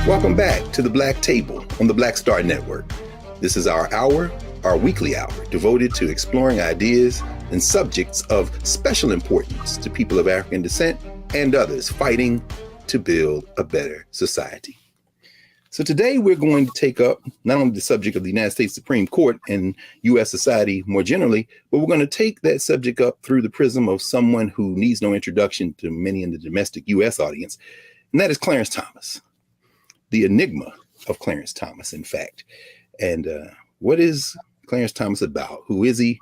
Welcome back to the Black Table on the Black Star Network. This is our weekly hour, devoted to exploring ideas and subjects of special importance to people of African descent and others fighting to build a better society. So today we're going to take up not only the subject of the United States Supreme Court and U.S. society more generally, but we're going to take that subject up through the prism of someone who needs no introduction to many in the domestic U.S. audience, and that is Clarence Thomas. The Enigma of Clarence Thomas, in fact. And what is Clarence Thomas about? Who is he?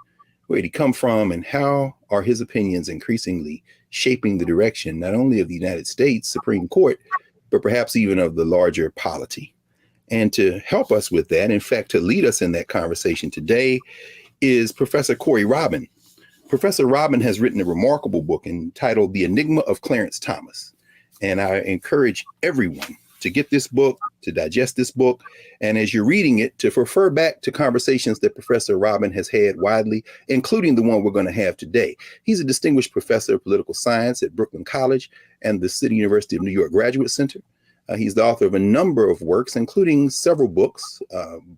Where did he come from? And how are his opinions increasingly shaping the direction not only of the United States Supreme Court, but perhaps even of the larger polity? And to help us with that, in fact, to lead us in that conversation today, is Professor Corey Robin. Professor Robin has written a remarkable book entitled The Enigma of Clarence Thomas. And I encourage everyone to get this book, to digest this book, and as you're reading it, to refer back to conversations that Professor Robin has had widely, including the one we're going to have today. He's a distinguished professor of political science at Brooklyn College and the City University of New York Graduate Center. He's the author of a number of works, including several books,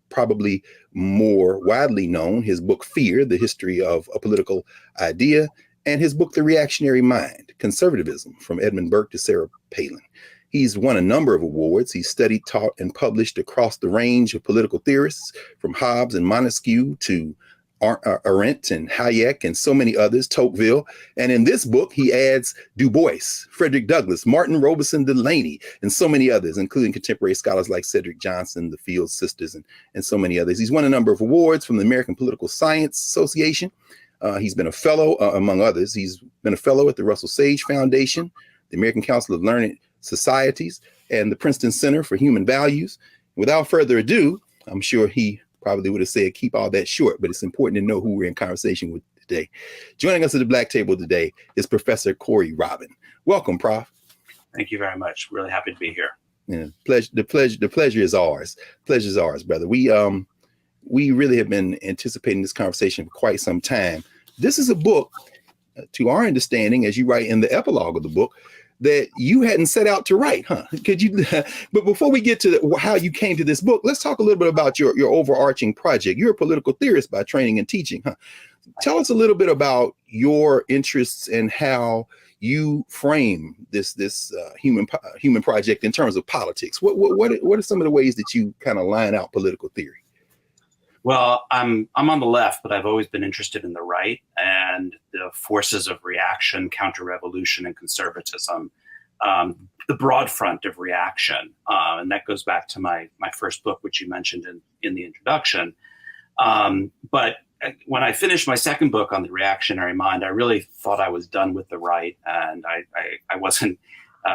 probably more widely known, his book, Fear, The History of a Political Idea, and his book, The Reactionary Mind, Conservatism, from Edmund Burke to Sarah Palin. He's won a number of awards. He's studied, taught, and published across the range of political theorists, from Hobbes and Montesquieu to Arendt and Hayek and so many others, Tocqueville. And in this book, he adds Du Bois, Frederick Douglass, Martin Robeson Delaney, and so many others, including contemporary scholars like Cedric Johnson, the Fields Sisters, and so many others. He's won a number of awards from the American Political Science Association. He's been a fellow, among others. He's been a fellow at the Russell Sage Foundation, the American Council of Learned Societies, and the Princeton Center for Human Values. Without further ado, I'm sure he probably would have said keep all that short, but it's important to know who we're in conversation with today. Joining us at the Black Table today is Professor Corey Robin. Welcome, Prof. Thank you very much. Really happy to be here. Yeah, the pleasure is ours. Pleasure is ours, brother. We really have been anticipating this conversation for quite some time. This is a book, to our understanding, as you write in the epilogue of the book, that you hadn't set out to write, huh? Could you? But before we get to how you came to this book, let's talk a little bit about your overarching project. You're a political theorist by training and teaching, huh? Tell us a little bit about your interests and how you frame this human project in terms of politics. What are some of the ways that you kind of line out political theory? Well, I'm on the left, but I've always been interested in the right and the forces of reaction, counter-revolution, and conservatism, the broad front of reaction. And that goes back to my first book, which you mentioned in the introduction. But when I finished my second book on the reactionary mind, I really thought I was done with the right, and I wasn't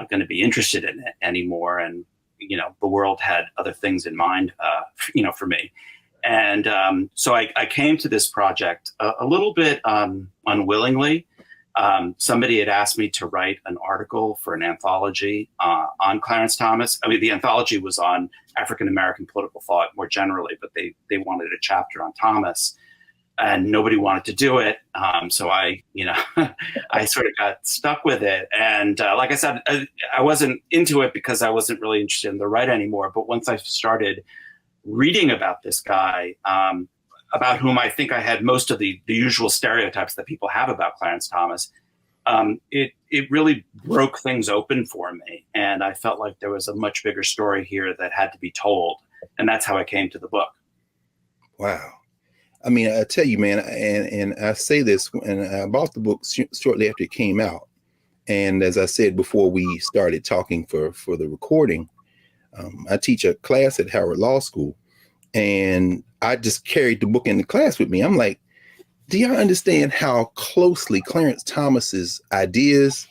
going to be interested in it anymore. And, the world had other things in mind, for me. And so I came to this project a little bit unwillingly. Somebody had asked me to write an article for an anthology on Clarence Thomas. I mean, the anthology was on African-American political thought more generally, but they wanted a chapter on Thomas, and nobody wanted to do it. So I I sort of got stuck with it. And like I said, I wasn't into it because I wasn't really interested in the right anymore. But once I started reading about this guy, about whom I think I had most of the usual stereotypes that people have about Clarence Thomas, it really broke things open for me. And I felt like there was a much bigger story here that had to be told. And that's how I came to the book. Wow. I mean, I tell you, man, and I say this, and I bought the book shortly after it came out. And as I said before we started talking for the recording, I teach a class at Howard Law School, and I just carried the book in the class with me. I'm like, do y'all understand how closely Clarence Thomas's ideas,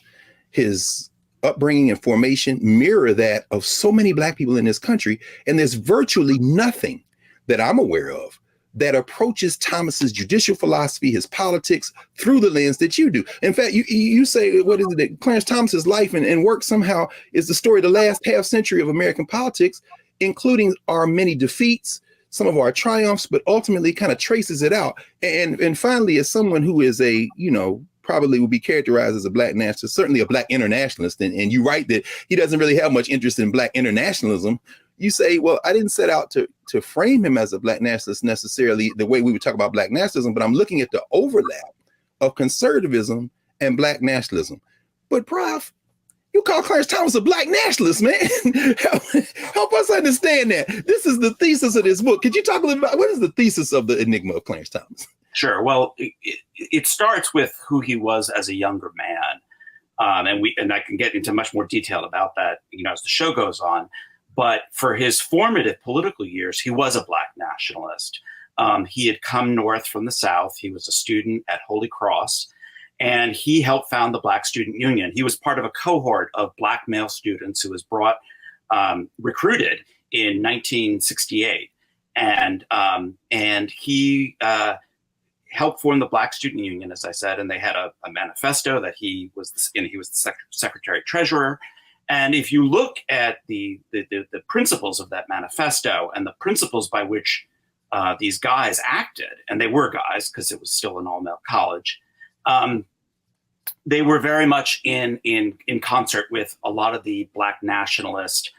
his upbringing and formation mirror that of so many Black people in this country? And there's virtually nothing that I'm aware of that approaches Thomas's judicial philosophy, his politics, through the lens that you do. In fact, you say, what is it, that Clarence Thomas's life and work somehow is the story of the last half century of American politics, including our many defeats, some of our triumphs, but ultimately kind of traces it out. And finally, as someone who is a, probably would be characterized as a black nationalist, certainly a black internationalist. And you write that he doesn't really have much interest in black internationalism. You say, well, I didn't set out to frame him as a black nationalist necessarily the way we would talk about black nationalism, but I'm looking at the overlap of conservatism and black nationalism. But Prof, you call Clarence Thomas a black nationalist, man. help us understand that. This is the thesis of this book. Could you talk a little about what is the thesis of the Enigma of Clarence Thomas? Sure. Well, it starts with who he was as a younger man. And I can get into much more detail about that, as the show goes on. But for his formative political years, he was a black nationalist. He had come north from the South. He was a student at Holy Cross, and he helped found the Black Student Union. He was part of a cohort of black male students who was recruited in 1968. And he helped form the Black Student Union, as I said, and they had a manifesto that he was the secretary treasurer. And if you look at the principles of that manifesto and the principles by which these guys acted, and they were guys because it was still an all-male college, they were very much in concert with a lot of the black nationalist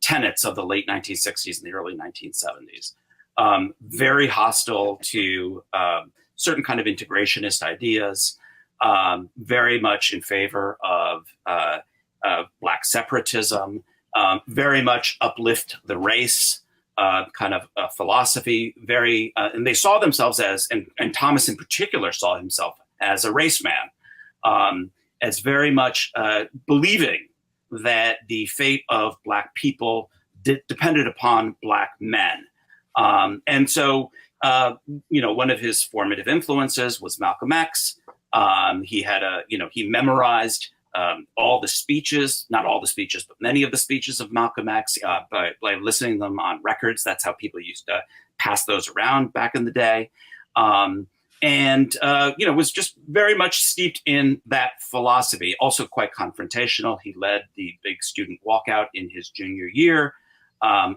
tenets of the late 1960s and the early 1970s. Very hostile to certain kind of integrationist ideas, very much in favor of black separatism, very much uplift the race kind of philosophy, and they saw themselves as, and Thomas in particular saw himself as a race man, as very much believing that the fate of black people depended upon black men. And so, one of his formative influences was Malcolm X. He memorized all the speeches, not all the speeches, but many of the speeches of Malcolm X by listening to them on records. That's how people used to pass those around back in the day. Was just very much steeped in that philosophy, also quite confrontational. He led the big student walkout in his junior year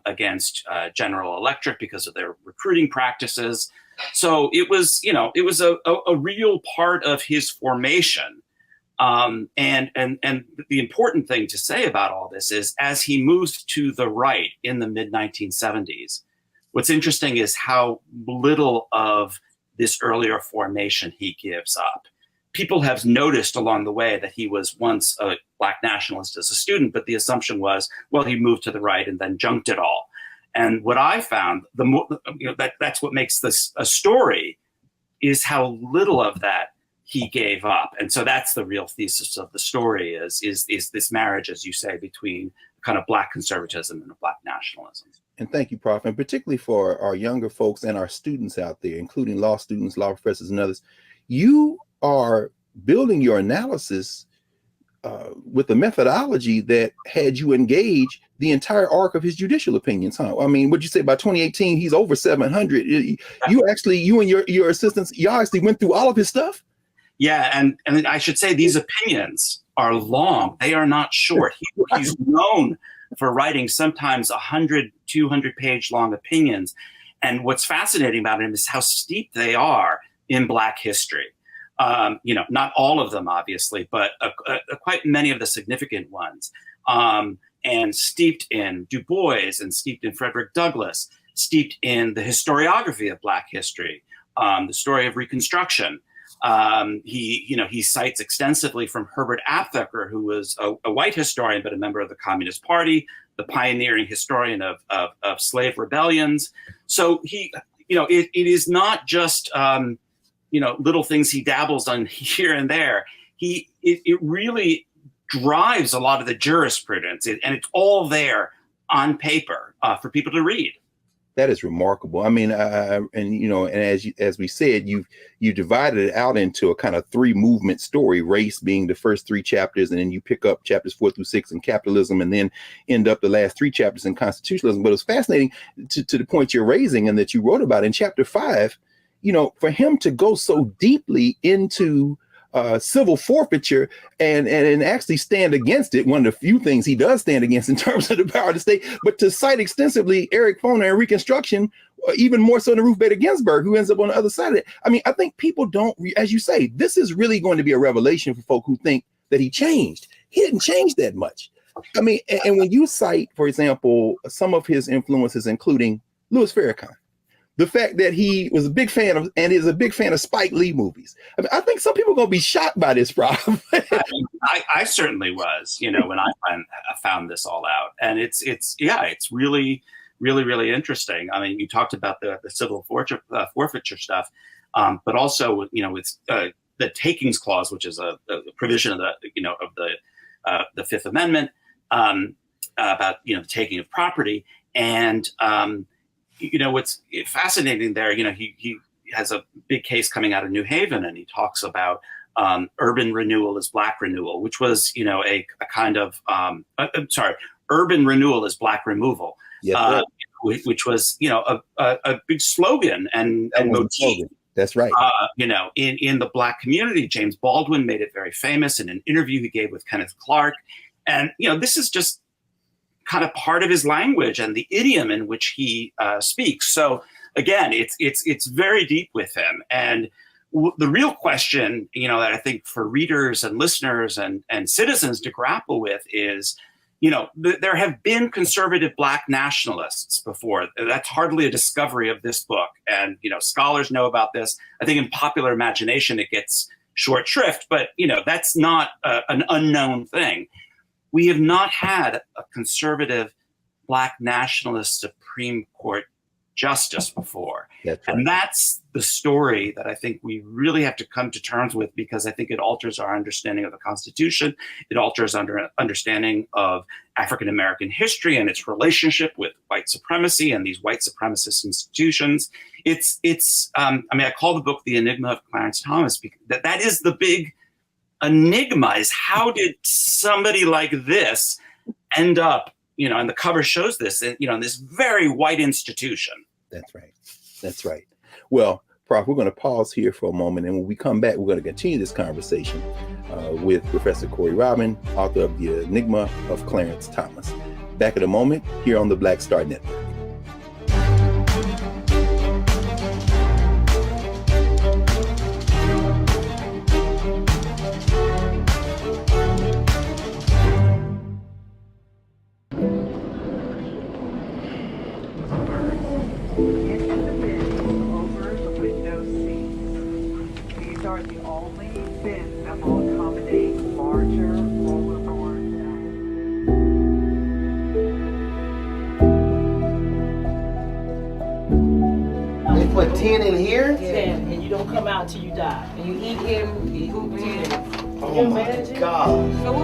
against General Electric because of their recruiting practices. So it was a real part of his formation. And the important thing to say about all this is, as he moves to the right in the mid 1970s, what's interesting is how little of this earlier formation he gives up. People have noticed along the way that he was once a black nationalist as a student, but the assumption was, well, he moved to the right and then junked it all. And what I found, that's what makes this a story, is how little of that he gave up. And so that's the real thesis of the story is this marriage, as you say, between kind of black conservatism and black nationalism. And thank you, Prof. And particularly for our younger folks and our students out there, including law students, law professors, and others, you are building your analysis with a methodology that had you engage the entire arc of his judicial opinions, huh? I mean, what'd you say, by 2018, he's over 700. You and your assistants, y'all actually went through all of his stuff? Yeah, and I should say these opinions are long. They are not short. He's known for writing sometimes 100, 200-page long opinions. And what's fascinating about him is how steep they are in Black history. Not all of them, obviously, but quite many of the significant ones. And steeped in Du Bois and steeped in Frederick Douglass, steeped in the historiography of Black history, the story of Reconstruction. He cites extensively from Herbert Aptheker, who was a white historian, but a member of the Communist Party, the pioneering historian of slave rebellions. So it is not just, little things he dabbles on here and there. It really drives a lot of the jurisprudence, and it's all there on paper for people to read. That is remarkable. I mean, and as we said, you divided it out into a kind of three movement story, race being the first three chapters, and then you pick up chapters 4 through 6 in capitalism, and then end up the last three chapters in constitutionalism. But it's fascinating to the point you're raising and that you wrote about in chapter 5, for him to go so deeply into civil forfeiture and actually stand against it. One of the few things he does stand against in terms of the power of the state, but to cite extensively Eric Foner and Reconstruction, even more so than Ruth Bader Ginsburg, who ends up on the other side of it. I mean, I think people don't, as you say, this is really going to be a revelation for folk who think that he changed. He didn't change that much. I mean, and when you cite, for example, some of his influences, including Louis Farrakhan, the fact that he was a big fan of and is a big fan of Spike Lee movies. I mean, I think some people are going to be shocked by this problem. I certainly was, when I found this all out, and it's really, really, really interesting. I mean, you talked about the civil forfeiture stuff, but also, with the takings clause, which is a provision of the Fifth Amendment about the taking of property, and what's fascinating there, he has a big case coming out of New Haven, and he talks about urban renewal as black renewal, which was, a kind of, urban renewal as black removal, which was, a big slogan and motif. That's right. In the black community. James Baldwin made it very famous in an interview he gave with Kenneth Clark. And, this is just kind of part of his language and the idiom in which he speaks. So again, it's very deep with him. And the real question, that I think for readers and listeners and citizens to grapple with is, there have been conservative black nationalists before. That's hardly a discovery of this book. And, scholars know about this. I think in popular imagination, it gets short shrift, but, that's not an unknown thing. We have not had a conservative black nationalist Supreme Court justice before. That's right. And that's the story that I think we really have to come to terms with, because I think it alters our understanding of the Constitution. It alters our understanding of African-American history and its relationship with white supremacy and these white supremacist institutions. I call the book The Enigma of Clarence Thomas, because that is the big enigma, is how did somebody like this end up, and the cover shows this, in this very white institution. That's right. That's right. Well, Prof, we're going to pause here for a moment. And when we come back, we're going to continue this conversation with Professor Corey Robin, author of The Enigma of Clarence Thomas. Back in a moment here on the Black Star Network. Put 10 in here? 10, and you don't come out till you die. And you eat him, you eat 10. Oh my God. So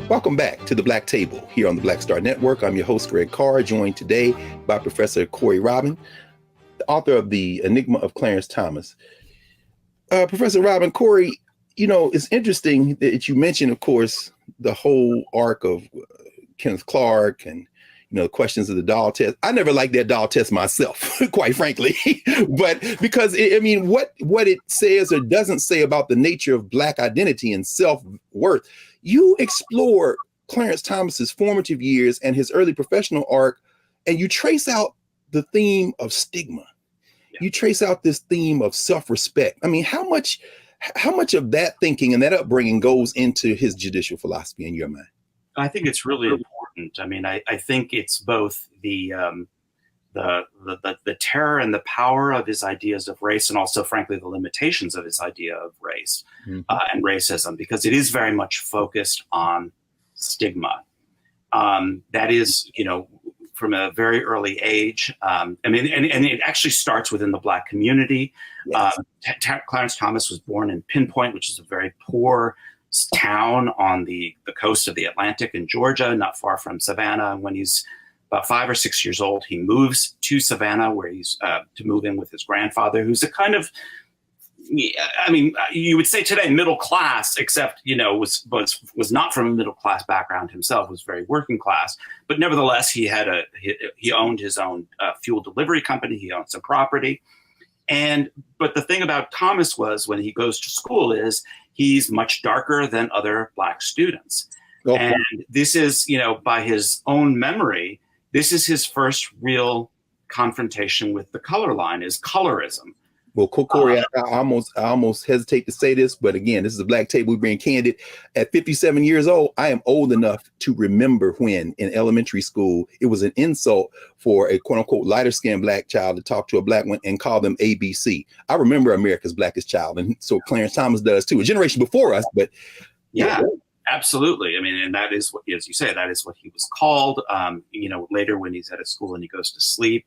Welcome back to the Black Table here on the Black Star Network. I'm your host, Greg Carr, joined today by Professor Corey Robin, the author of The Enigma of Clarence Thomas. Professor Robin, Corey, it's interesting that you mentioned, of course, the whole arc of Kenneth Clark and, the questions of the doll test. I never liked that doll test myself, quite frankly, but because, what it says or doesn't say about the nature of Black identity and self-worth. You explore Clarence Thomas's formative years and his early professional arc, and you trace out the theme of stigma. Yeah. You trace out this theme of self-respect. I mean, how much of that thinking and that upbringing goes into his judicial philosophy in your mind? I think it's really important. I mean, I think it's both the the terror and the power of his ideas of race, and also, frankly, the limitations of his idea of race and racism, because it is very much focused on stigma. That is, from a very early age. And it actually starts within the Black community. Yes. Clarence Thomas was born in Pinpoint, which is a very poor town on the coast of the Atlantic in Georgia, not far from Savannah. And when he's about 5 or 6 years old, he moves to Savannah, where he's to move in with his grandfather, who's a kind of, you would say today middle class, except was not from a middle class background himself. Was very working class, but nevertheless he owned his own fuel delivery company. He owned some property, but the thing about Thomas was, when he goes to school, is he's much darker than other Black students. Okay. And this is, by his own memory, this is his first real confrontation with the color line, is colorism. Well, Corey, I almost hesitate to say this, but again, this is a Black Table. We're being candid. At 57 years old, I am old enough to remember when in elementary school, it was an insult for a quote unquote lighter skinned Black child to talk to a Black one and call them ABC. I remember America's Blackest Child. And so Clarence Thomas does too, a generation before us, but yeah. Absolutely. And that is what, as you say, that is what he was called. Later when he's at a school and he goes to sleep,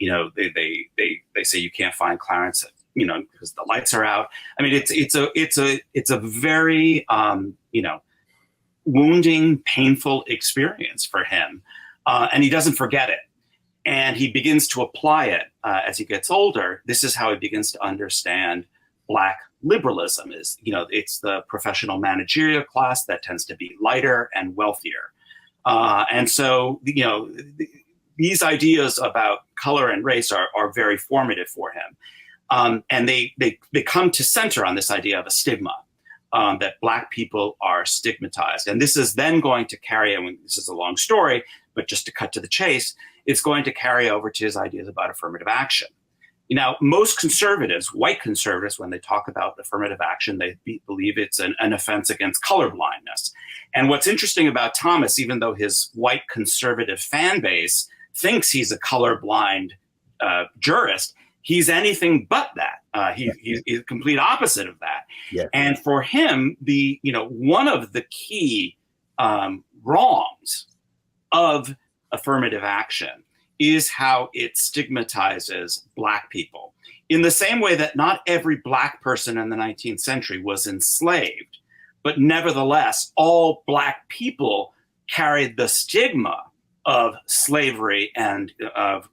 they say you can't find Clarence, because the lights are out. It's a very, wounding, painful experience for him. And he doesn't forget it. And he begins to apply it as he gets older. This is how he begins to understand Black liberalism. Is, it's the professional managerial class that tends to be lighter and wealthier. And so, these ideas about color and race are very formative for him. And they come to center on this idea of a stigma, that Black people are stigmatized. And this is then going to carry, this is a long story, but just to cut to the chase, it's going to carry over to his ideas about affirmative action. Most conservatives, white conservatives, when they talk about affirmative action, they believe it's an offense against colorblindness. And what's interesting about Thomas, even though his white conservative fan base thinks he's a colorblind jurist, he's anything but that. He's the complete opposite of that. Yeah. And for him, one of the key wrongs of affirmative action is how it stigmatizes Black people, in the same way that not every Black person in the 19th century was enslaved, but nevertheless, all Black people carried the stigma of slavery and of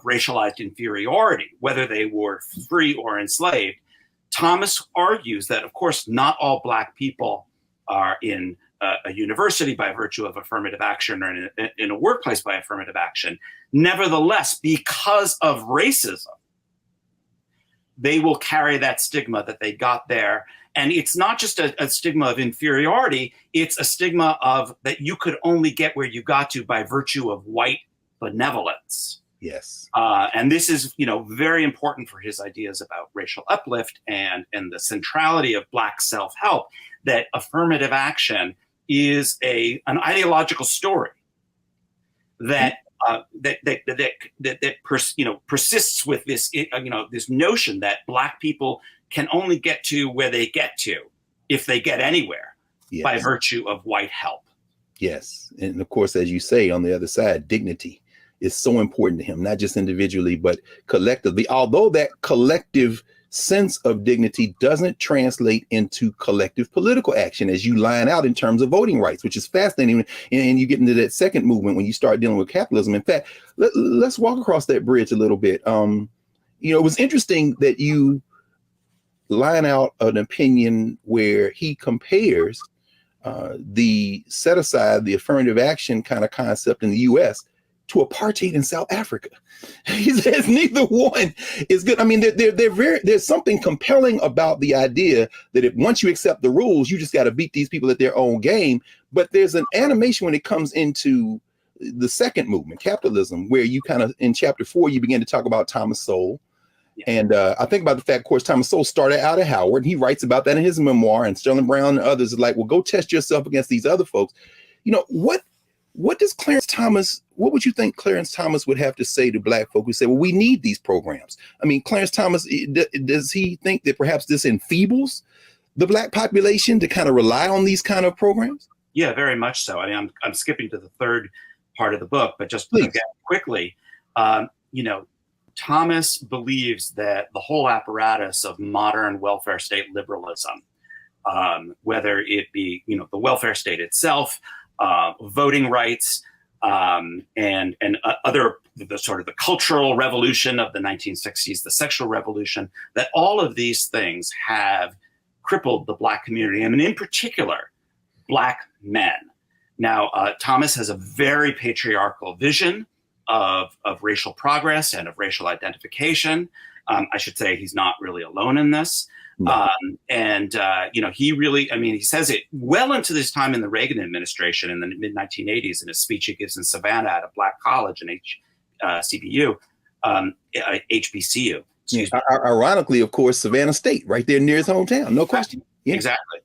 racialized inferiority, whether they were free or enslaved. Thomas argues that, of course, not all Black people are in a university by virtue of affirmative action, or in a workplace by affirmative action. Nevertheless, because of racism, they will carry that stigma that they got there. And it's not just a stigma of inferiority, it's a stigma of that you could only get where you got to by virtue of white benevolence. Yes. And this is, very important for his ideas about racial uplift and the centrality of Black self-help, that affirmative action is an ideological story that persists with this this notion that Black people can only get to where they get to, if they get anywhere, yes, by virtue of white help. Yes, and of course, as you say, on the other side, dignity is so important to him, not just individually but collectively. Although that collective sense of dignity doesn't translate into collective political action, as you line out in terms of voting rights, which is fascinating. And you get into that second movement when you start dealing with capitalism. In fact, let's walk across that bridge a little bit. It was interesting that you line out an opinion where he compares the set aside, the affirmative action kind of concept in the U.S. to apartheid in South Africa. He says neither one is good. There's something compelling about the idea that if once you accept the rules, you just got to beat these people at their own game. But there's an animation when it comes into the second movement, capitalism, where you kind of, in chapter 4, you begin to talk about Thomas Sowell. Yeah. And I think about the fact, of course, Thomas Sowell started out at Howard, and he writes about that in his memoir, and Sterling Brown and others are like, well, go test yourself against these other folks. what would you think Clarence Thomas would have to say to Black folk who say, well, we need these programs? I mean, Clarence Thomas, does he think that perhaps this enfeebles the Black population to kind of rely on these kind of programs? Yeah, very much so. I mean, I'm skipping to the third part of the book, but just Please. again, quickly, Thomas believes that the whole apparatus of modern welfare state liberalism, whether it be, the welfare state itself, voting rights, and other, the sort of the cultural revolution of the 1960s, the sexual revolution, that all of these things have crippled the Black community, and in particular, Black men. Now, Thomas has a very patriarchal vision of racial progress and of racial identification. I should say he's not really alone in this. No. He really, he says it well into this time in the Reagan administration in the mid-1980s in a speech he gives in Savannah at a Black college in HBCU. Ironically, of course, Savannah State, right there near his hometown, no question. Yeah. Exactly.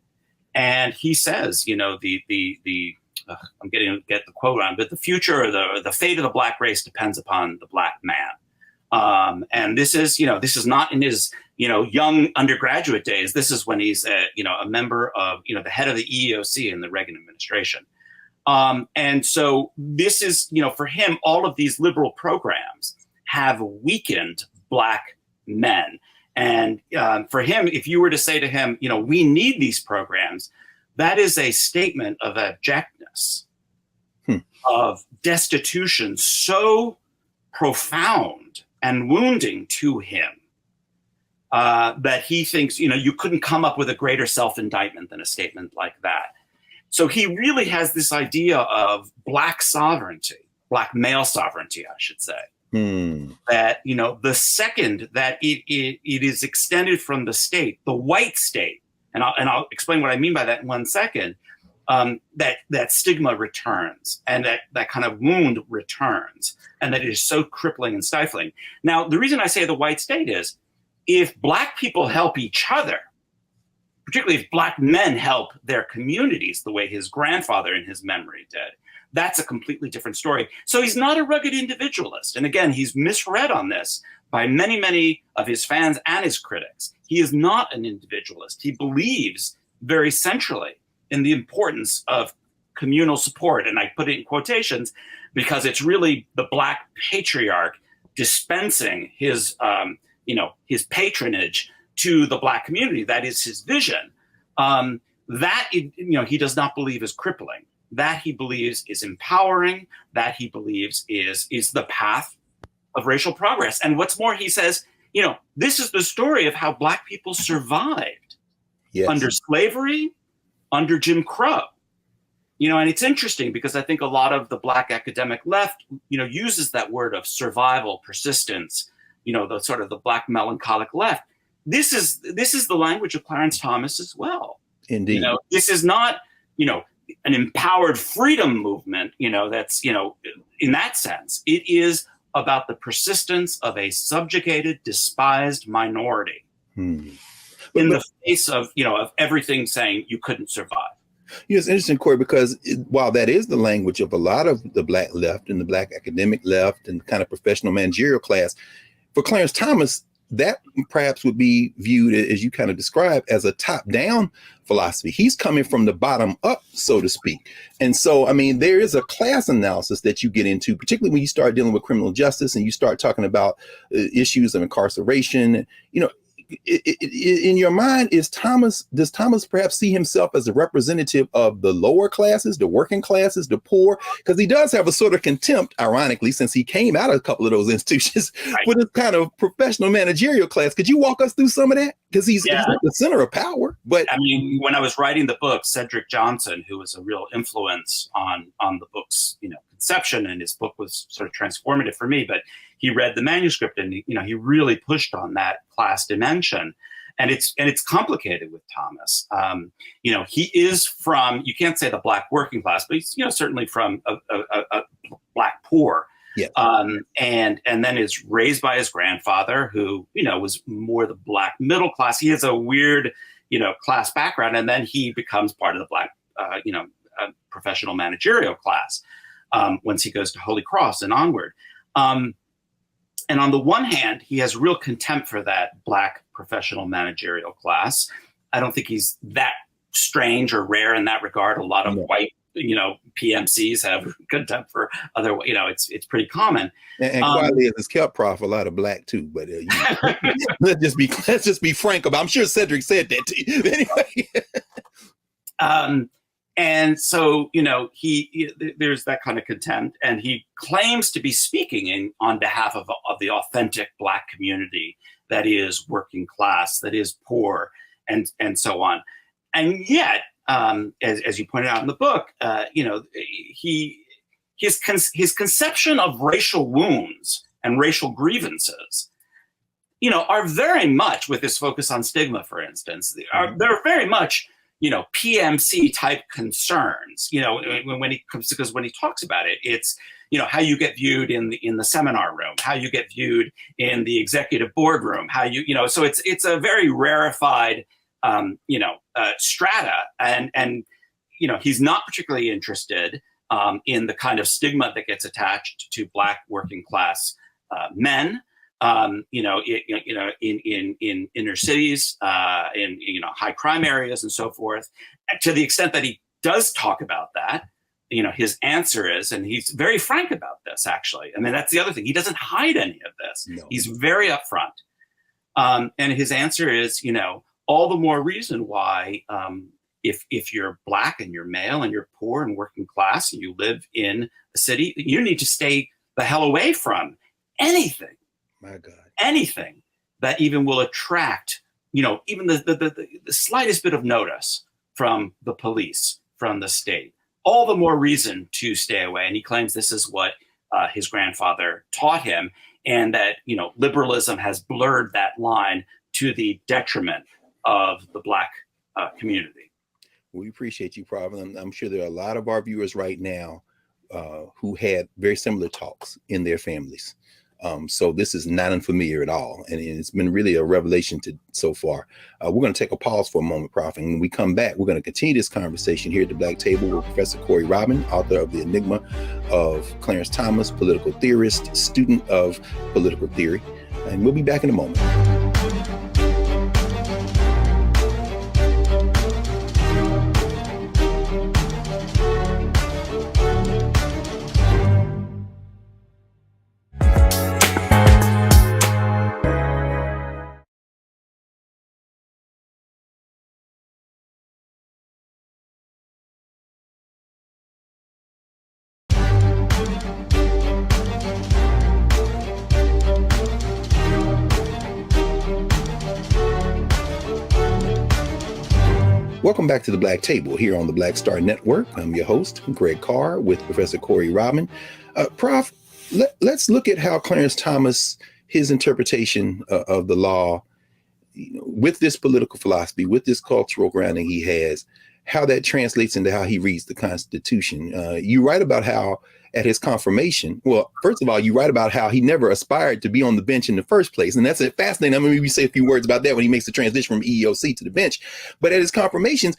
And he says, I'm getting the quote on, but the future or the fate of the Black race depends upon the Black man. And this is not in his, young undergraduate days. This is when he's, a member of, the head of the EEOC in the Reagan administration. And so this is, for him, all of these liberal programs have weakened Black men. And for him, if you were to say to him, we need these programs, that is a statement of abjectness, of destitution so profound and wounding to him that he thinks, you couldn't come up with a greater self-indictment than a statement like that. So he really has this idea of Black sovereignty, Black male sovereignty, I should say. That, the second that it is extended from the state, the white state, and I'll explain what I mean by that in 1 second, that stigma returns and that kind of wound returns, and that it is so crippling and stifling. Now, the reason I say the white state is if Black people help each other, particularly if Black men help their communities the way his grandfather in his memory did, that's a completely different story. So he's not a rugged individualist. And again, he's misread on this by many, many of his fans and his critics. He is not an individualist. He believes very centrally in the importance of communal support. And I put it in quotations because it's really the Black patriarch dispensing his patronage to the Black community. That is his vision. He does not believe is crippling. That he believes is empowering, that he believes is the path of racial progress. And what's more, he says, this is the story of how Black people survived under slavery, under Jim Crow. And it's interesting because I think a lot of the Black academic left, uses that word of survival, persistence, the sort of the Black melancholic left. This is the language of Clarence Thomas as well. Indeed. This is not, an empowered freedom movement, that's, in that sense. It is about the persistence of a subjugated, despised minority in the face of, of everything saying you couldn't survive. It's interesting, Corey, because while that is the language of a lot of the Black left and the Black academic left and kind of professional managerial class, for Clarence Thomas, that perhaps would be viewed, as you kind of describe, as a top-down philosophy. He's coming from the bottom up, so to speak. And so, there is a class analysis that you get into, particularly when you start dealing with criminal justice and you start talking about issues of incarceration. In your mind, does Thomas perhaps see himself as a representative of the lower classes, the working classes, the poor? Because he does have a sort of contempt, ironically, since he came out of a couple of those institutions, for this kind of professional managerial class. Could you walk us through some of that? Because he's at the center of power. But when I was writing the book, Cedric Johnson, who was a real influence on the book's conception, and his book was sort of transformative for me, but he read the manuscript and he really pushed on that class dimension, and it's complicated with Thomas. He is from, you can't say the Black working class, but he's certainly from a Black poor. Yeah. And then is raised by his grandfather, who was more the Black middle class. He has a weird class background, and then he becomes part of the Black professional managerial class. once he goes to Holy Cross and onward. And on the one hand, he has real contempt for that Black professional managerial class. I don't think he's that strange or rare in that regard. A lot of white, PMCs have contempt for other, it's pretty common. And quietly as it's kept, Prof, a lot of Black too. But let's just be frank about. I'm sure Cedric said that to you anyway. And so, there's that kind of contempt, and he claims to be speaking on behalf of the authentic Black community that is working class, that is poor, and so on. And yet, as you pointed out in the book, his conception of racial wounds and racial grievances, are very much, with this focus on stigma, for instance, they're very much PMC type concerns, when he talks about it, it's, how you get viewed in the seminar room, how you get viewed in the executive boardroom, how so it's a very rarefied, strata. And he's not particularly interested in the kind of stigma that gets attached to Black working class men. In inner cities, in high crime areas and so forth. And to the extent that he does talk about that, his answer is, and he's very frank about this, actually. I mean, that's the other thing. He doesn't hide any of this. No. He's very upfront. And his answer is, all the more reason why, if you're Black and you're male and you're poor and working class and you live in a city, you need to stay the hell away from anything. My God. Anything that even will attract, even the slightest bit of notice from the police, from the state. All the more reason to stay away. And he claims this is what his grandfather taught him, and that, liberalism has blurred that line to the detriment of the Black community. We appreciate you, Prof. I'm sure there are a lot of our viewers right now who had very similar talks in their families. So this is not unfamiliar at all. And it's been really a revelation so far. We're going to take a pause for a moment, Prof. And when we come back, we're going to continue this conversation here at the Black Table with Professor Corey Robin, author of The Enigma of Clarence Thomas, political theorist, student of political theory. And we'll be back in a moment. Welcome back to the Black Table here on the Black Star Network. I'm your host, Greg Carr, with Professor Corey Robin. Prof, let's look at how Clarence Thomas, his interpretation of the law, with this political philosophy, with this cultural grounding he has, how that translates into how he reads the Constitution. You write about how at his confirmation, well, first of all, you write about how he never aspired to be on the bench in the first place. And that's fascinating. I mean, maybe say a few words about that when he makes the transition from EEOC to the bench. But at his confirmations,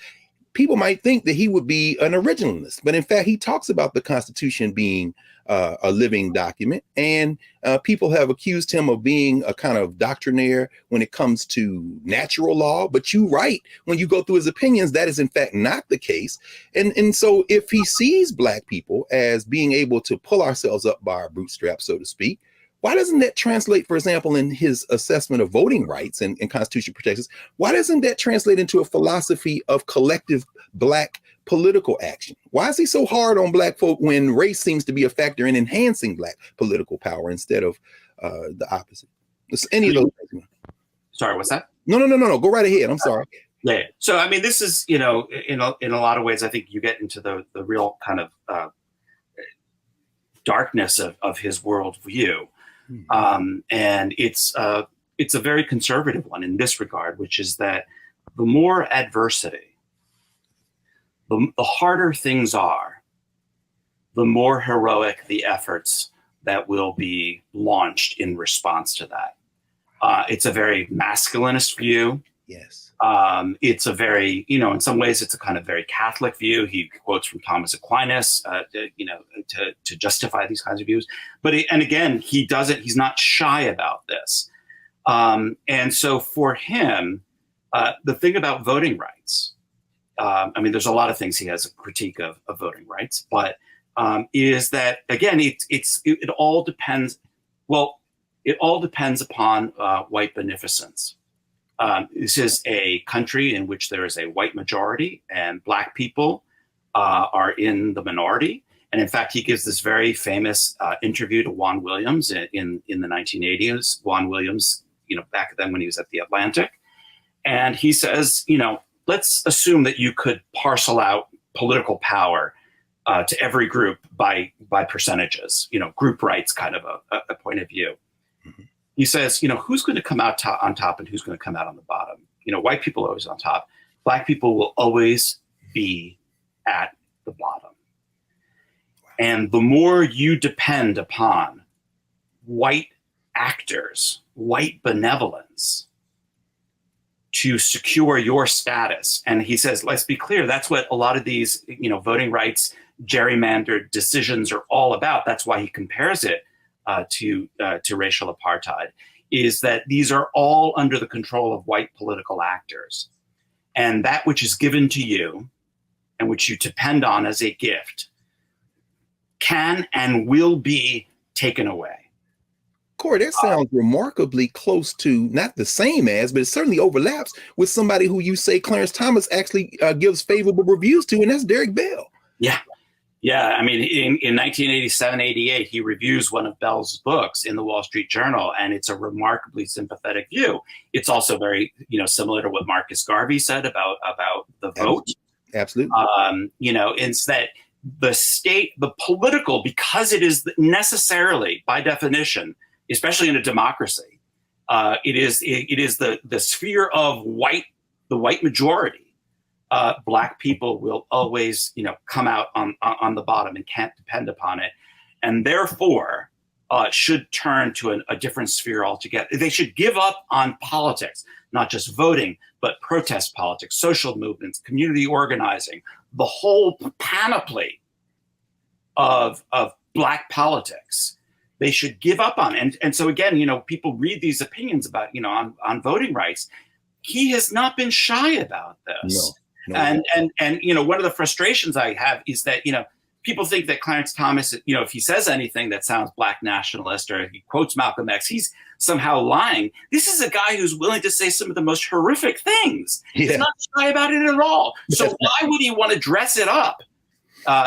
people might think that he would be an originalist. But in fact, he talks about the Constitution being a living document. And people have accused him of being a kind of doctrinaire when it comes to natural law. But you write, when you go through his opinions, that is in fact not the case. And so if he sees Black people as being able to pull ourselves up by our bootstraps, so to speak, why doesn't that translate, for example, in his assessment of voting rights and Constitution protections? Why doesn't that translate into a philosophy of collective Black political action? Why is he so hard on Black folk when race seems to be a factor in enhancing Black political power instead of the opposite? Any of those things. Sorry, what's that? No. Go right ahead. I'm sorry. Yeah. So, I mean, this is, in a lot of ways, I think you get into the real kind of darkness of his worldview. And it's a very conservative one in this regard, which is that the more adversity, the harder things are, the more heroic the efforts that will be launched in response to that. It's a very masculinist view. Yes. It's a very, in some ways, it's a kind of very Catholic view. He quotes from Thomas Aquinas, to justify these kinds of views. But he's not shy about this. And so for him, the thing about voting rights, there's a lot of things he has a critique of voting rights, but is that, again, it all depends. Well, it all depends upon white beneficence. This is a country in which there is a white majority and Black people are in the minority. And in fact, he gives this very famous interview to Juan Williams in the 1980s. Juan Williams, back then when he was at the Atlantic. And he says, let's assume that you could parcel out political power to every group by percentages, group rights kind of a point of view. Mm-hmm. He says, who's going to come out on top and who's going to come out on the bottom? White people are always on top. Black people will always be at the bottom. And the more you depend upon white actors, white benevolence to secure your status. And he says, let's be clear, that's what a lot of these, voting rights, gerrymandered decisions are all about. That's why he compares it to racial apartheid, is that these are all under the control of white political actors. And that which is given to you and which you depend on as a gift can and will be taken away. Corey, that sounds remarkably close to, not the same as, but it certainly overlaps with somebody who you say Clarence Thomas actually gives favorable reviews to, and that's Derek Bell. Yeah. Yeah, in 1987-88, he reviews one of Bell's books in the Wall Street Journal, and it's a remarkably sympathetic view. It's also very, similar to what Marcus Garvey said about the vote. Absolutely. It's that the state, the political, because it is necessarily, by definition, especially in a democracy, it is the sphere of the white majority. Black people will always, come out on the bottom and can't depend upon it, and therefore should turn to a different sphere altogether. They should give up on politics, not just voting, but protest politics, social movements, community organizing, the whole panoply of Black politics. They should give up on. And so again, people read these opinions about, on voting rights. He has not been shy about this. No. And one of the frustrations I have is that, people think that Clarence Thomas, if he says anything that sounds Black nationalist or he quotes Malcolm X, he's somehow lying. This is a guy who's willing to say some of the most horrific things. Yeah. He's not shy about it at all. So why would he want to dress it up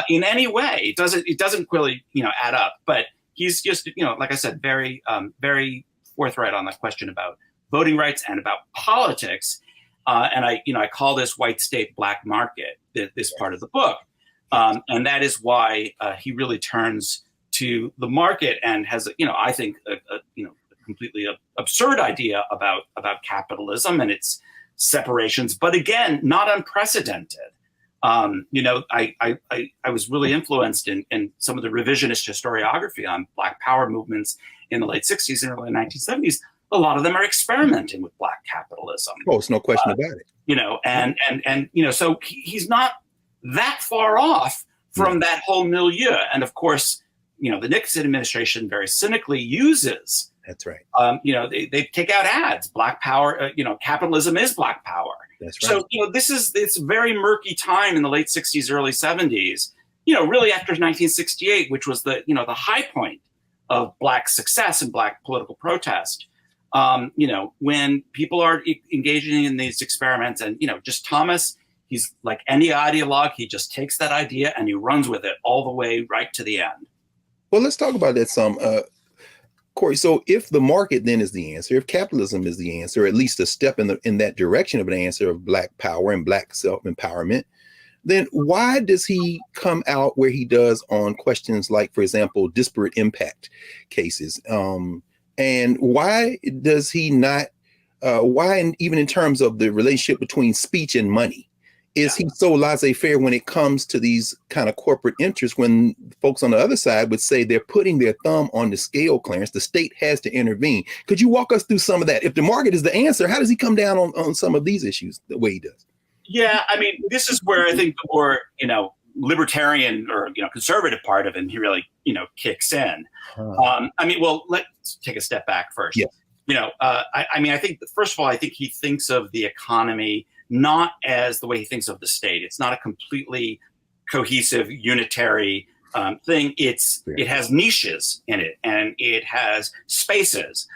in any way? It doesn't really, add up. But he's just, like I said, very, very forthright on the question about voting rights and about politics. And I call this white state black market, this part of the book. And that is why he really turns to the market and has, I think, a completely absurd idea about capitalism and its separations, but again, not unprecedented. I was really influenced in some of the revisionist historiography on Black Power movements in the late 60s and early 1970s. A lot of them are experimenting with Black capitalism. Oh, it's no question about it. So he's not that far off from that whole milieu. And of course, the Nixon administration very cynically uses. That's right. They take out ads. Black power. Capitalism is Black power. That's right. So it's a very murky time in the late 60s, early 70s. Really after 1968, which was the high point of Black success and Black political protest. When people are engaging in these experiments and, just Thomas, he's like any ideologue, he just takes that idea and he runs with it all the way right to the end. Well, let's talk about that some, Corey. So if the market then is the answer, if capitalism is the answer, or at least a step in that direction of an answer of Black power and Black self-empowerment, then why does he come out where he does on questions like, for example, disparate impact cases? And why does he not, even in terms of the relationship between speech and money, is he so laissez-faire when it comes to these kind of corporate interests, when folks on the other side would say they're putting their thumb on the scale, Clarence, the state has to intervene. Could you walk us through some of that? If the market is the answer, how does he come down on some of these issues the way he does? Yeah, I mean, this is where I think the more, libertarian or, conservative part of him, he really, kicks in. I mean, well, let's take a step back first. Yes. I think, first of all, I think he thinks of the economy not as the way he thinks of the state. It's not a completely cohesive, unitary thing. It has niches in it, and it has spaces.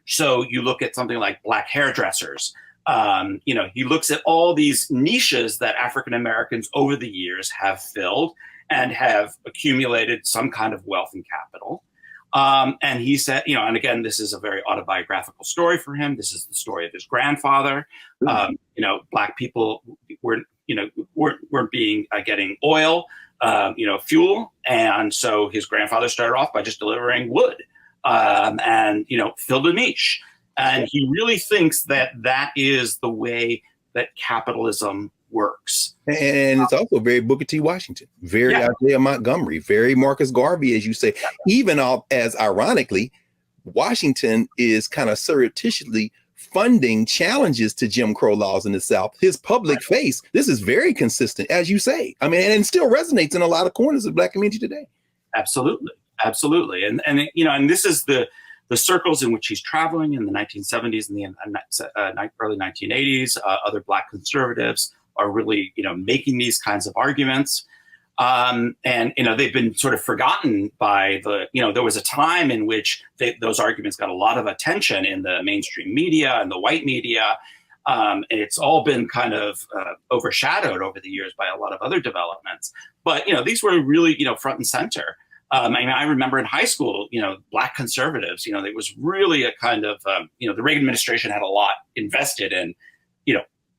So you look at something like black hairdressers. He looks at all these niches that African Americans over the years have filled and have accumulated some kind of wealth and capital. And he said, and again, this is a very autobiographical story for him. This is the story of his grandfather. Black people weren't being getting oil, fuel. And so his grandfather started off by just delivering wood and filled a niche. And he really thinks that is the way that capitalism works. And it's also very Booker T. Washington, very Isaiah Montgomery, very Marcus Garvey, as you say. Even as ironically, Washington is kind of surreptitiously funding challenges to Jim Crow laws in the South. His public face, this is very consistent, as you say. I mean, and it still resonates in a lot of corners of the Black community today. Absolutely. And this is the circles in which he's traveling in the 1970s and the early 1980s. Other Black conservatives are really, making these kinds of arguments. And they've been sort of forgotten by there was a time in which those arguments got a lot of attention in the mainstream media and the white media. And it's all been kind of overshadowed over the years by a lot of other developments. But, these were really, front and center. I remember in high school, Black conservatives, it was really a kind of, the Reagan administration had a lot invested in,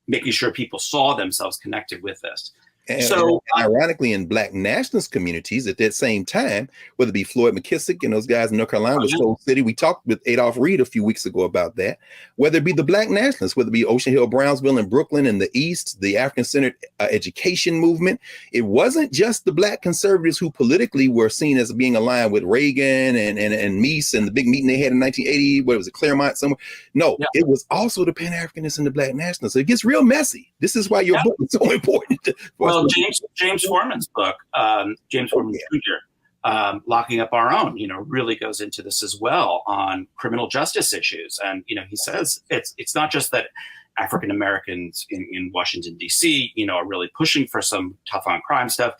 making sure people saw themselves connected with this. And ironically, in Black nationalist communities at that same time, whether it be Floyd McKissick and those guys in North Carolina with Soul City, we talked with Adolph Reed a few weeks ago about that, whether it be the Black nationalists, whether it be Ocean Hill, Brownsville, and Brooklyn in the East, the African-centered education movement. It wasn't just the Black conservatives who politically were seen as being aligned with Reagan and Meese and the big meeting they had in 1980, what was it, Claremont somewhere? No, it was also the Pan-Africanists and the Black nationalists. So it gets real messy. This is why your book is so important. Well, James Foreman's book, James Foreman Jr., Locking Up Our Own, really goes into this as well on criminal justice issues. And, he says it's not just that African Americans in Washington, D.C., are really pushing for some tough on crime stuff.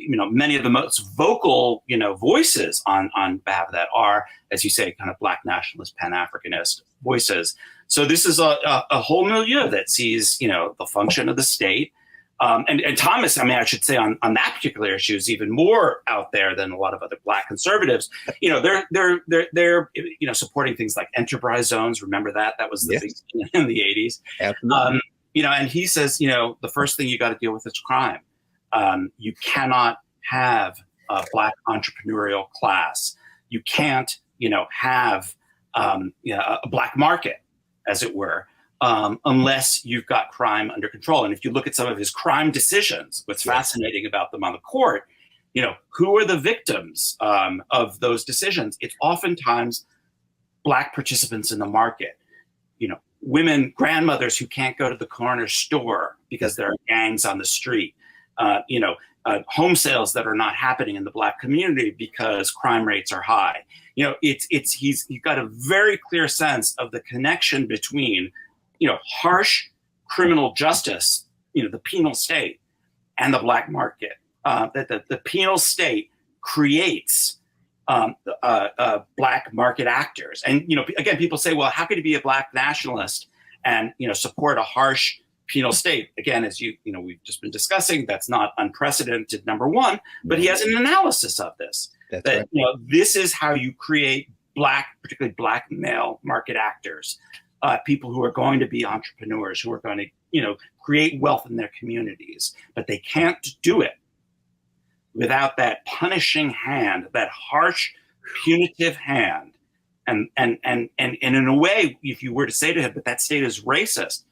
Many of the most vocal, voices on behalf of that are, as you say, kind of Black nationalist, Pan-Africanist voices. So this is a whole milieu that sees, the function of the state. And Thomas, I should say on that particular issue is even more out there than a lot of other Black conservatives. They're supporting things like enterprise zones. Remember that was the big thing in the 80s. Absolutely. And he says, the first thing you got to deal with is crime. You cannot have a Black entrepreneurial class. You can't, have a Black market, as it were. Unless you've got crime under control. And if you look at some of his crime decisions, what's fascinating about them on the court, who are the victims of those decisions? It's oftentimes Black participants in the market, women, grandmothers who can't go to the corner store because there are gangs on the street, home sales that are not happening in the Black community because crime rates are high. He's got a very clear sense of the connection between harsh criminal justice, the penal state, and the Black market. That the penal state creates Black market actors. And, again, people say, well, how could you be a Black nationalist and, support a harsh penal state? Again, as we've just been discussing, that's not unprecedented, number one, but he has an analysis of this. That's right. This is how you create particularly Black male market actors. People who are going to be entrepreneurs, who are going to, create wealth in their communities, but they can't do it without that punishing hand, that harsh, punitive hand. And in a way, if you were to say to him, but that state is racist,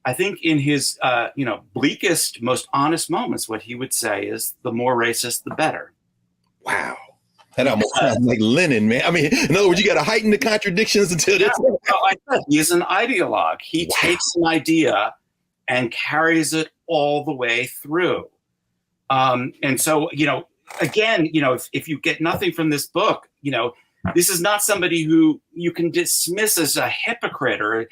I think in his, bleakest, most honest moments, what he would say is the more racist, the better. Wow. That almost sounds like Lenin, man. I mean, in other words, you got to heighten the contradictions until this. Well, I said, he's an ideologue. He takes an idea and carries it all the way through. And so, again, if you get nothing from this book, this is not somebody who you can dismiss as a hypocrite or,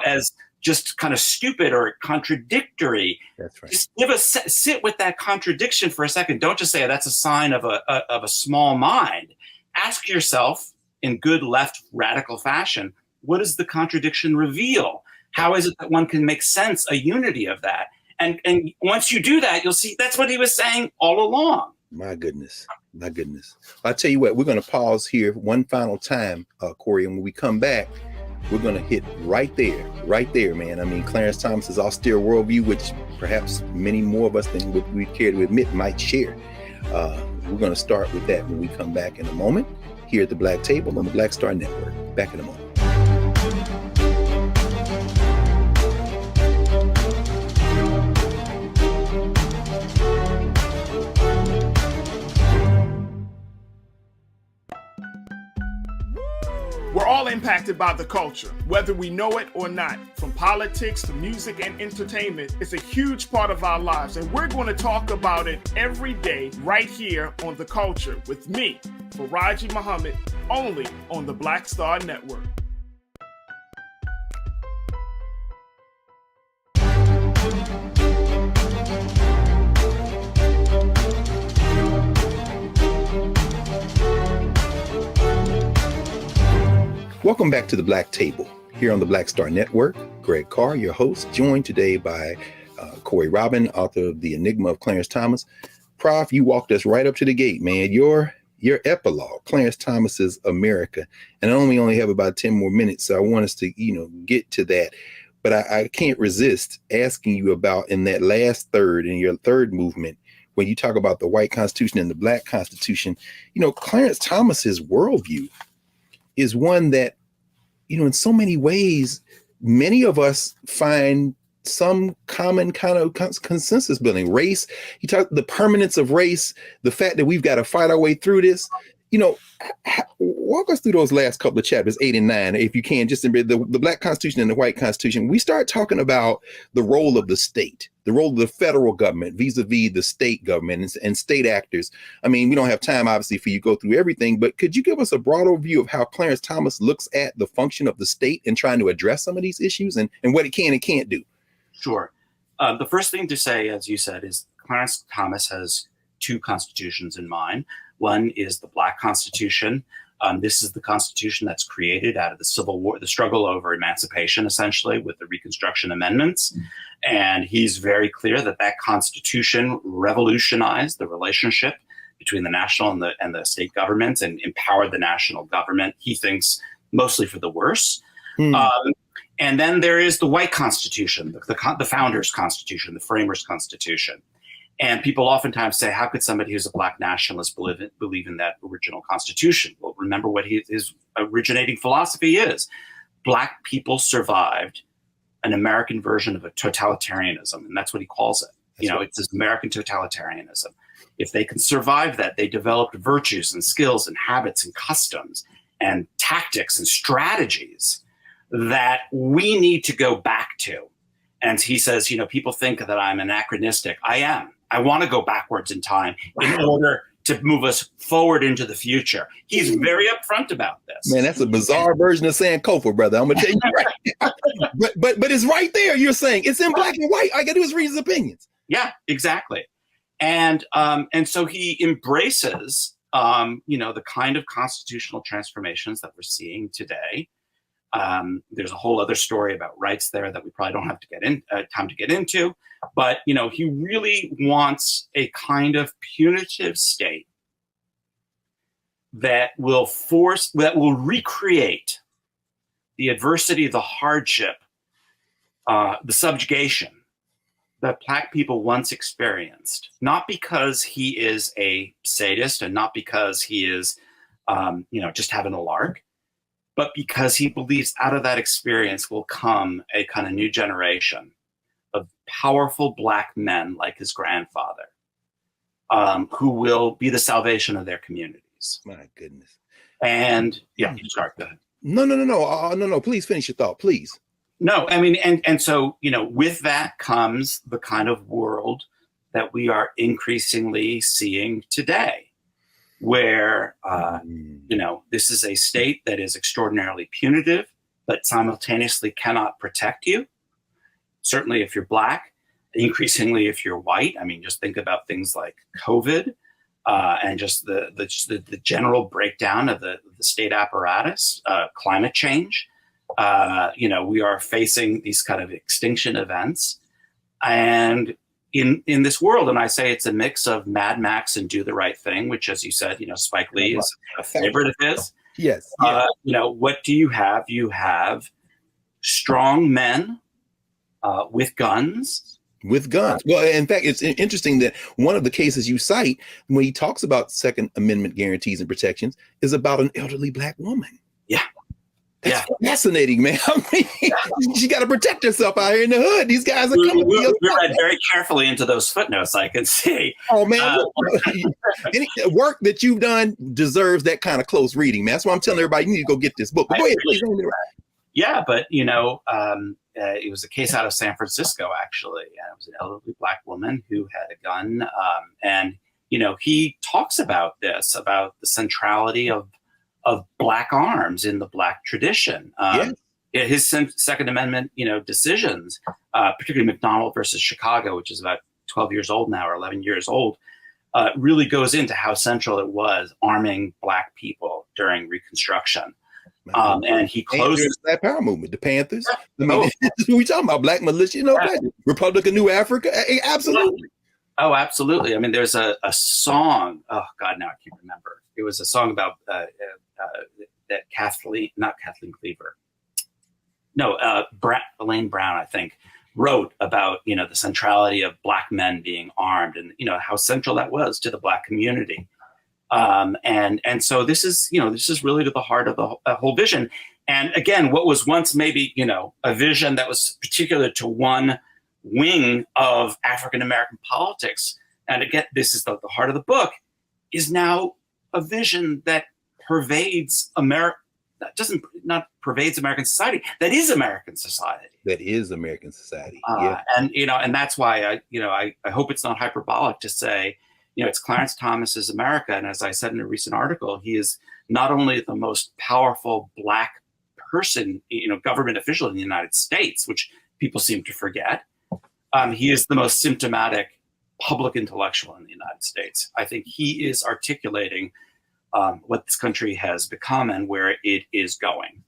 as just kind of stupid or contradictory. That's right. Just sit with that contradiction for a second. Don't just say that's a sign of a small mind. Ask yourself in good left radical fashion, what does the contradiction reveal? How is it that one can make sense, a unity of that? And once you do that, you'll see that's what he was saying all along. My goodness. I'll tell you what, we're going to pause here one final time, Corey, and when we come back, we're going to hit right there, man. I mean, Clarence Thomas's austere worldview, which perhaps many more of us than what we care to admit might share. We're going to start with that when we come back in a moment here at the Black Table on the Black Star Network. Back in a moment. We're all impacted by the culture, whether we know it or not. From politics to music and entertainment, it's a huge part of our lives, and we're going to talk about it every day right here on The Culture with me, Faraji Muhammad, only on the Black Star Network. Welcome back to the Black Table here on the Black Star Network. Greg Carr, your host, joined today by Corey Robin, author of The Enigma of Clarence Thomas. Prof, you walked us right up to the gate, man. Your epilogue, Clarence Thomas's America. And I only have about 10 more minutes, so I want us to, get to that. But I can't resist asking you about in that last third, in your third movement, when you talk about the white Constitution and the black Constitution, Clarence Thomas's worldview is one that, in so many ways, many of us find some common kind of consensus building. Race, he talked the permanence of race, the fact that we've got to fight our way through this. Walk us through those last couple of chapters, 8 and 9, if you can, just in the Black Constitution and the White Constitution. We start talking about the role of the state, the role of the federal government vis-a-vis the state government and state actors. I mean, we don't have time, obviously, for you to go through everything, but could you give us a broader view of how Clarence Thomas looks at the function of the state and trying to address some of these issues and what it can and can't do? Sure. The first thing to say, as you said, is Clarence Thomas has two constitutions in mind. One is the Black Constitution. This is the Constitution that's created out of the Civil War, the struggle over emancipation, essentially, with the Reconstruction Amendments. And he's very clear that that Constitution revolutionized the relationship between the national and the state governments and empowered the national government, he thinks, mostly for the worse. And then there is the White Constitution, the Founders' Constitution, the Framers' Constitution. And people oftentimes say, how could somebody who's a Black nationalist believe in that original Constitution? Well, remember what his originating philosophy is. Black people survived an American version of a totalitarianism, and that's what he calls it. It's this American totalitarianism. If they can survive that, they developed virtues and skills and habits and customs and tactics and strategies that we need to go back to. And he says, people think that I'm anachronistic. I am. I want to go backwards in time in order to move us forward into the future. He's very upfront about this. Man, that's a bizarre version of saying Kofa, brother. I'm gonna tell you right. but it's right there. You're saying it's in black and white. I gotta do is read his opinions. Yeah, exactly. And so he embraces the kind of constitutional transformations that we're seeing today. There's a whole other story about rights there that we probably don't have to get in time to get into. But, he really wants a kind of punitive state that will recreate the adversity, the hardship, the subjugation that Black people once experienced, not because he is a sadist and not because he is, just having a lark, but because he believes out of that experience will come a kind of new generation powerful black men like his grandfather, who will be the salvation of their communities. My goodness. And yeah, sorry, go ahead. No. Please finish your thought, please. No, I mean, and so, with that comes the kind of world that we are increasingly seeing today, where, this is a state that is extraordinarily punitive, but simultaneously cannot protect you. Certainly if you're black, increasingly if you're white. I mean, just think about things like COVID and just the general breakdown of the state apparatus, climate change. We are facing these kind of extinction events. And in this world, and I say it's a mix of Mad Max and Do the Right Thing, which, as you said, Spike Lee is a favorite of his. Yes. What do you have? You have strong men with guns. With guns. Well, in fact, it's interesting that one of the cases you cite when he talks about Second Amendment guarantees and protections is about an elderly black woman. Yeah. That's fascinating, man. I mean, she got to protect herself out here in the hood. These guys are coming. We read very carefully into those footnotes, I can see. Oh, man. Any work that you've done deserves that kind of close reading, man. That's why I'm telling everybody, you need to go get this book. But go ahead, please. Yeah, but, it was a case out of San Francisco, actually. It was an elderly black woman who had a gun. And he talks about this, about the centrality of black arms in the black tradition. His Second Amendment, decisions, particularly McDonald versus Chicago, which is about 12 years old now or 11 years old, really goes into how central it was arming black people during Reconstruction. And he closes that power movement, the Panthers. I mean, we talking about black militia, Republic of New Africa. Absolutely. Oh, absolutely. I mean, there's a song. Oh God, now I can't remember. It was a song about that not Kathleen Cleaver. No, Elaine Brown, I think, wrote about the centrality of black men being armed and how central that was to the black community. And so this is really to the heart of the whole vision. And again, what was once maybe, a vision that was particular to one wing of African-American politics. And again, this is the heart of the book, is now a vision that pervades America. That not pervades American society. That is American society. That is American society. And that's why I hope it's not hyperbolic to say, it's Clarence Thomas's America. And as I said in a recent article, he is not only the most powerful black person, government official in the United States, which people seem to forget. He is the most symptomatic public intellectual in the United States. I think he is articulating what this country has become and where it is going.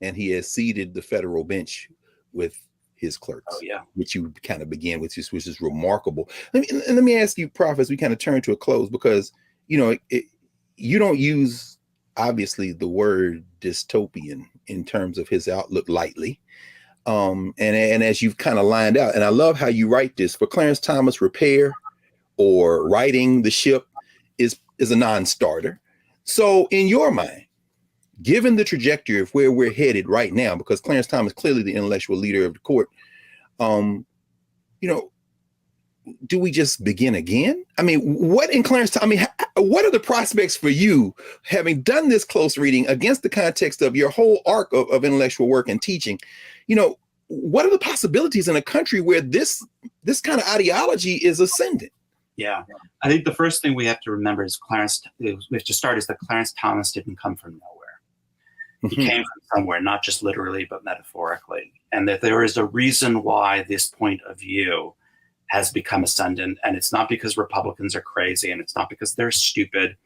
And he has seeded the federal bench with his clerks, which you kind of began with, which is remarkable. Let me ask you, Prof, as we kind of turn to a close, because, you don't use, obviously, the word dystopian in terms of his outlook lightly. And as you've kind of lined out, and I love how you write this, for Clarence Thomas, repair or righting the ship is a non-starter. So in your mind, given the trajectory of where we're headed right now, because Clarence Thomas clearly the intellectual leader of the court, do we just begin again? I mean, what are the prospects for you, having done this close reading against the context of your whole arc of intellectual work and teaching? What are the possibilities in a country where this kind of ideology is ascendant? Yeah, I think the first thing we have to remember is that Clarence Thomas didn't come from nowhere. He came from somewhere, not just literally, but metaphorically. And that there is a reason why this point of view has become ascendant. And it's not because Republicans are crazy, and it's not because they're stupid.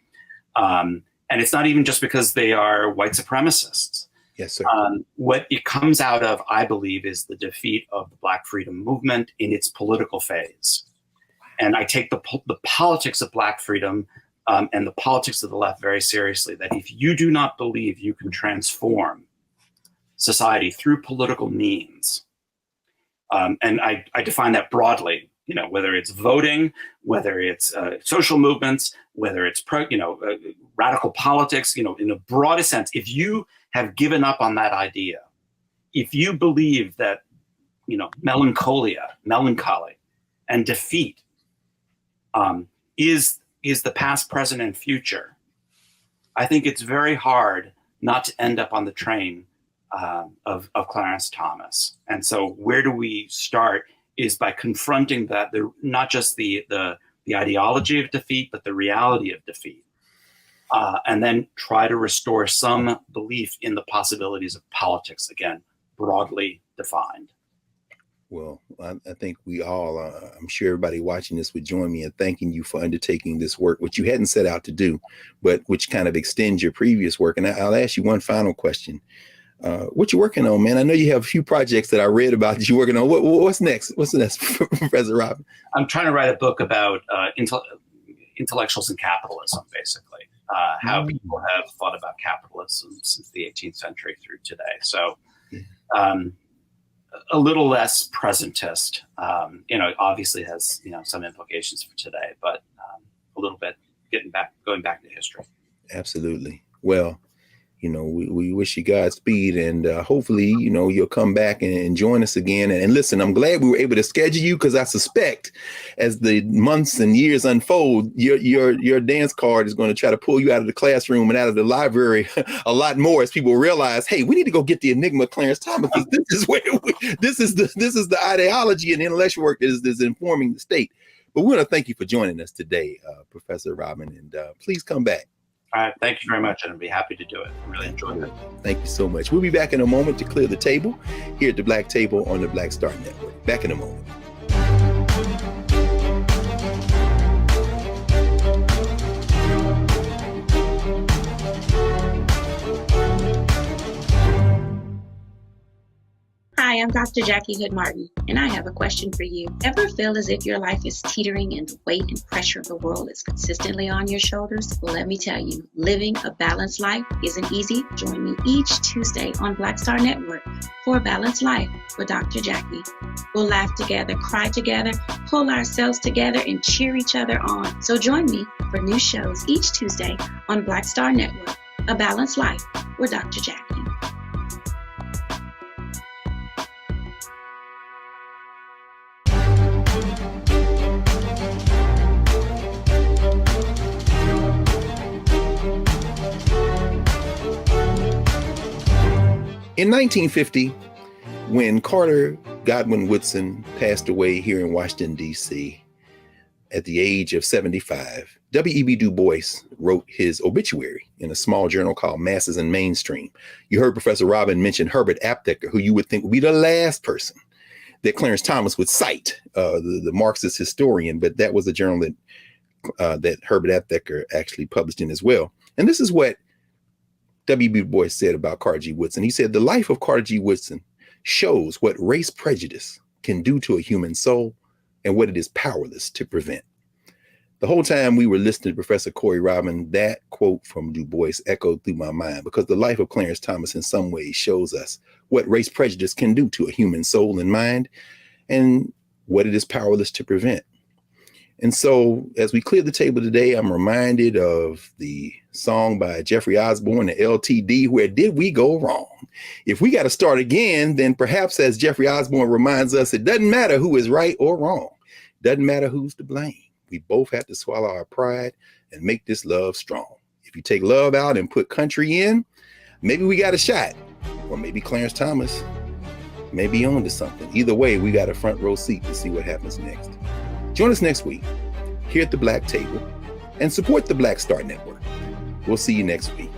And it's not even just because they are white supremacists. Yes, sir. What it comes out of, I believe, is the defeat of the Black freedom movement in its political phase. And I take the politics of Black freedom and the politics of the left very seriously, that if you do not believe you can transform society through political means, and I define that broadly, whether it's voting, whether it's social movements, whether it's radical politics, in the broadest sense, if you have given up on that idea, if you believe that melancholy, and defeat is the past, present, and future, I think it's very hard not to end up on the train of Clarence Thomas. And so where do we start is by confronting that, not just the ideology of defeat, but the reality of defeat. And then try to restore some belief in the possibilities of politics, again, broadly defined. Well, I think we all, I'm sure everybody watching this would join me in thanking you for undertaking this work, which you hadn't set out to do, but which kind of extends your previous work. And I'll ask you one final question. What you working on, man? I know you have a few projects that I read about that you're working on. What's next? What's next, Professor Robin? I'm trying to write a book about intellectuals and capitalism, basically, how people have thought about capitalism since the 18th century through today. So a little less presentist, obviously has, some implications for today, but a little bit going back to history. Absolutely. Well, we wish you Godspeed, and hopefully, you'll come back and join us again. And listen, I'm glad we were able to schedule you, because I suspect as the months and years unfold, your dance card is going to try to pull you out of the classroom and out of the library a lot more, as people realize, hey, we need to go get the Enigma of Clarence Thomas, because this is the ideology and intellectual work that is informing the state. But we want to thank you for joining us today, Professor Robin, and please come back. All right, thank you very much, and I'd be happy to do it. I really enjoyed it. Thank you so much. We'll be back in a moment to clear the table here at the Black Table on the Black Star Network. Back in a moment. Hi, I'm Dr. Jackie Hood Martin, and I have a question for you. Ever feel as if your life is teetering and the weight and pressure of the world is consistently on your shoulders? Well, let me tell you, living a balanced life isn't easy. Join me each Tuesday on Black Star Network for A Balanced Life with Dr. Jackie. We'll laugh together, cry together, pull ourselves together, and cheer each other on. So join me for new shows each Tuesday on Black Star Network, A Balanced Life with Dr. Jackie. In 1950, when Carter Godwin Woodson passed away here in Washington, D.C., at the age of 75, W.E.B. Du Bois wrote his obituary in a small journal called Masses and Mainstream. You heard Professor Robin mention Herbert Aptheker, who you would think would be the last person that Clarence Thomas would cite, the Marxist historian, but that was a journal that Herbert Aptheker actually published in as well. And this is what W.B. Du Bois said about Carter G. Woodson. He said, the life of Carter G. Woodson shows what race prejudice can do to a human soul and what it is powerless to prevent. The whole time we were listening to Professor Corey Robin, that quote from Du Bois echoed through my mind, because the life of Clarence Thomas in some ways shows us what race prejudice can do to a human soul and mind and what it is powerless to prevent. And so as we clear the table today, I'm reminded of the song by Jeffrey Osborne, the LTD, Where Did We Go Wrong? If we got to start again, then perhaps, as Jeffrey Osborne reminds us, it doesn't matter who is right or wrong. Doesn't matter who's to blame. We both have to swallow our pride and make this love strong. If you take love out and put country in, maybe we got a shot. Or maybe Clarence Thomas may be on to something. Either way, we got a front row seat to see what happens next. Join us next week here at the Black Table and support the Black Star Network. We'll see you next week.